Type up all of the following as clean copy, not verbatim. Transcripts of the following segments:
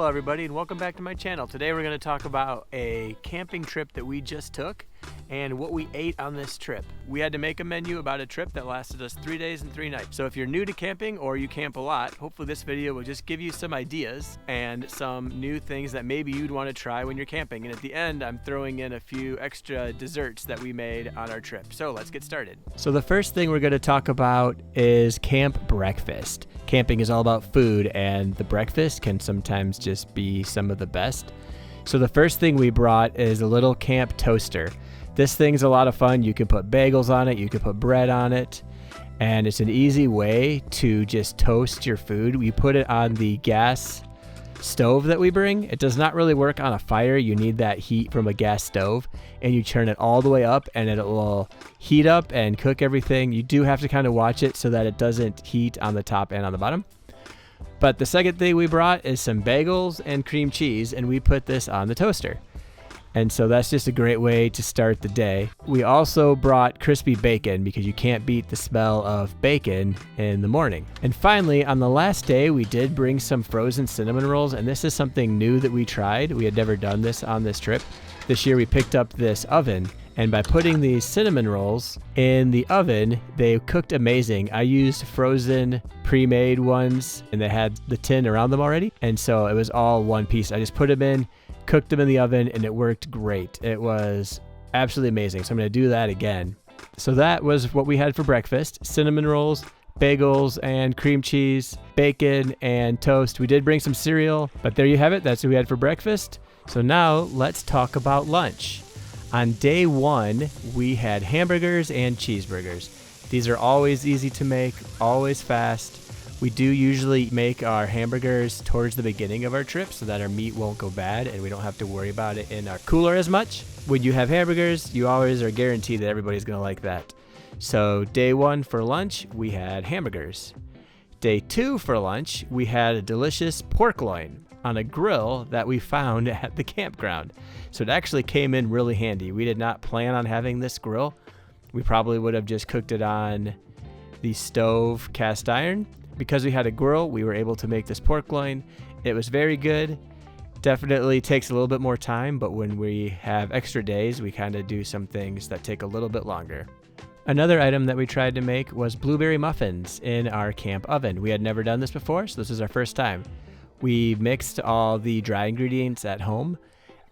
Hello everybody and welcome back to my channel. Today we're going to talk about a camping trip that we just took and what we ate on this trip. We had to make a menu about a trip that lasted us 3 days and 3 nights. So if you're new to camping or you camp a lot, hopefully this video will just give you some ideas and some new things that maybe you'd want to try when you're camping. And at the end, I'm throwing in a few extra desserts that we made on our trip. So let's get started. So the first thing we're going to talk about is camp breakfast. Camping is all about food, and the breakfast can sometimes just be some of the best. So the first thing we brought is a little camp toaster. This thing's a lot of fun. You can put bagels on it, you can put bread on it, and it's an easy way to just toast your food. We put it on the gas stove that we bring. It does not really work on a fire. You need that heat from a gas stove, and you turn it all the way up and it will heat up and cook everything. You do have to kind of watch it so that it doesn't heat on the top and on the bottom. But the second thing we brought is some bagels and cream cheese, and we put this on the toaster. And so that's just a great way to start the day. We also brought crispy bacon because you can't beat the smell of bacon in the morning. And finally, on the last day, we did bring some frozen cinnamon rolls, and this is something new that we tried. We had never done this on this trip. This year we picked up this oven, and by putting these cinnamon rolls in the oven, they cooked amazing. I used frozen pre-made ones, and they had the tin around them already. And so it was all one piece. I just put them in, cooked them in the oven, and it worked great. It was absolutely amazing. So I'm going to do that again. So that was what we had for breakfast: cinnamon rolls, bagels and cream cheese, bacon and toast. We did bring some cereal, but there you have it. That's what we had for breakfast. So now let's talk about lunch. On day one, we had hamburgers and cheeseburgers. These are always easy to make, always fast. We do usually make our hamburgers towards the beginning of our trip so that our meat won't go bad and we don't have to worry about it in our cooler as much. When you have hamburgers, you always are guaranteed that everybody's going to like that. So day one for lunch, we had hamburgers. Day two for lunch, we had a delicious pork loin on a grill that we found at the campground. So it actually came in really handy. We did not plan on having this grill. We probably would have just cooked it on the stove cast iron. Because we had a grill, we were able to make this pork loin. It was very good. Definitely takes a little bit more time, but when we have extra days, we kind of do some things that take a little bit longer. Another item that we tried to make was blueberry muffins in our camp oven. We had never done this before, so this is our first time. We mixed all the dry ingredients at home,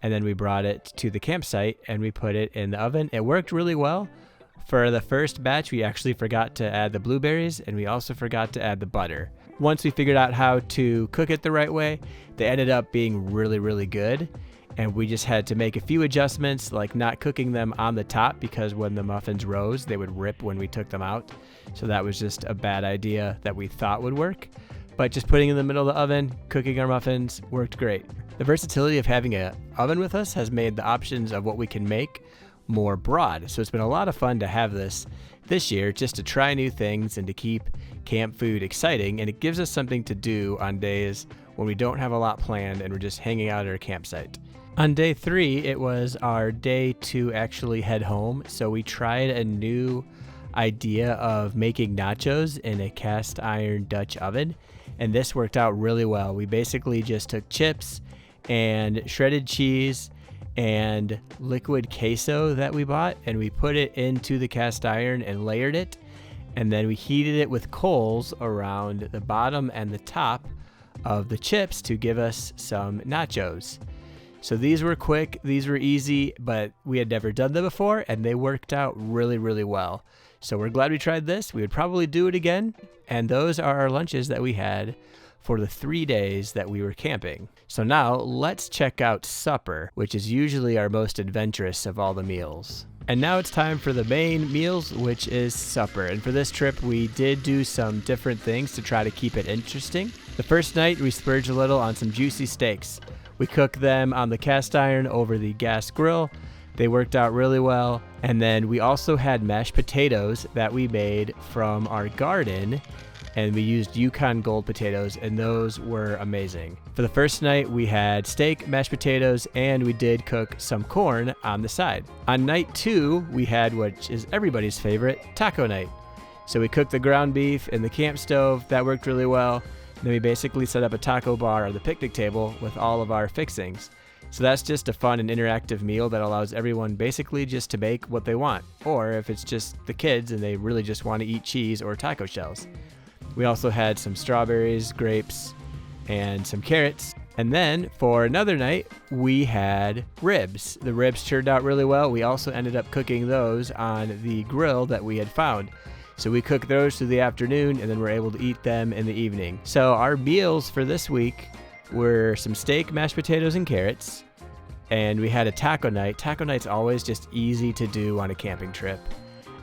and then we brought it to the campsite and we put it in the oven. It worked really well. For the first batch, we actually forgot to add the blueberries, and we also forgot to add the butter. Once we figured out how to cook it the right way, they ended up being really, really good. And we just had to make a few adjustments, like not cooking them on the top because when the muffins rose, they would rip when we took them out. So that was just a bad idea that we thought would work. But just putting in the middle of the oven, cooking our muffins worked great. The versatility of having an oven with us has made the options of what we can make more broad. So it's been a lot of fun to have this year, just to try new things and to keep camp food exciting. And it gives us something to do on days when we don't have a lot planned and we're just hanging out at our campsite. On day 3, it was our day to actually head home. So we tried a new idea of making nachos in a cast iron Dutch oven. And this worked out really well. We basically just took chips and shredded cheese and liquid queso that we bought, and we put it into the cast iron and layered it, and then we heated it with coals around the bottom and the top of the chips to give us some nachos. So these were quick, these were easy, but we had never done them before, and they worked out really, really well. So we're glad we tried this. We would probably do it again, and those are our lunches that we had for the 3 days that we were camping. So now let's check out supper, which is usually our most adventurous of all the meals. And now it's time for the main meals, which is supper. And for this trip, we did do some different things to try to keep it interesting. The first night, we splurged a little on some juicy steaks. We cooked them on the cast iron over the gas grill. They worked out really well. And then we also had mashed potatoes that we made from our garden, and we used Yukon Gold potatoes, and those were amazing. For the first night, we had steak, mashed potatoes, and we did cook some corn on the side. On night 2, we had, which is everybody's favorite, taco night. So we cooked the ground beef in the camp stove. That worked really well. Then we basically set up a taco bar or the picnic table with all of our fixings. So that's just a fun and interactive meal that allows everyone basically just to make what they want, or if it's just the kids and they really just want to eat cheese or taco shells. We also had some strawberries, grapes, and some carrots. And then for another night, we had ribs. The ribs turned out really well. We also ended up cooking those on the grill that we had found. So we cooked those through the afternoon and then we're able to eat them in the evening. So our meals for this week were some steak, mashed potatoes, and carrots. And we had a taco night. Taco night's always just easy to do on a camping trip.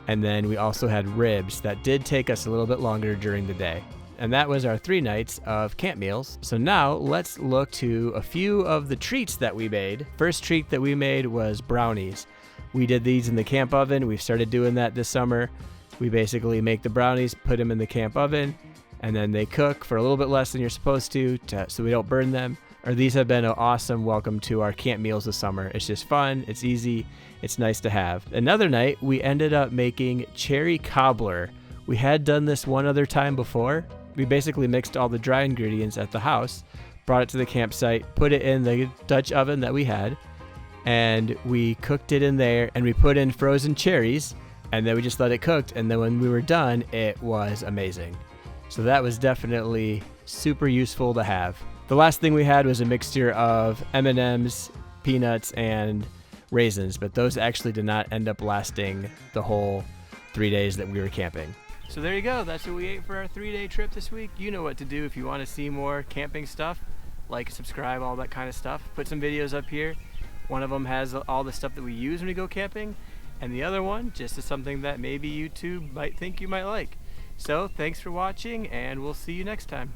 And then we also had ribs that did take us a little bit longer during the day. And that was our 3 nights of camp meals. So now let's look to a few of the treats that we made. First treat that we made was brownies. We did these in the camp oven. We've started doing that this summer. We basically make the brownies, put them in the camp oven, and then they cook for a little bit less than you're supposed to so we don't burn them. Or these have been an awesome welcome to our camp meals this summer. It's just fun, it's easy, it's nice to have. Another night, we ended up making cherry cobbler. We had done this one other time before. We basically mixed all the dry ingredients at the house, brought it to the campsite, put it in the Dutch oven that we had, and we cooked it in there, and we put in frozen cherries, and then we just let it cook, and then when we were done, it was amazing. So that was definitely super useful to have. The last thing we had was a mixture of M&Ms, peanuts, and raisins, but those actually did not end up lasting the whole 3 days that we were camping. So there you go, that's what we ate for our 3-day trip this week. You know what to do if you want to see more camping stuff. Like, subscribe, all that kind of stuff. Put some videos up here. One of them has all the stuff that we use when we go camping, and the other one just is something that maybe YouTube might think you might like. So thanks for watching, and we'll see you next time.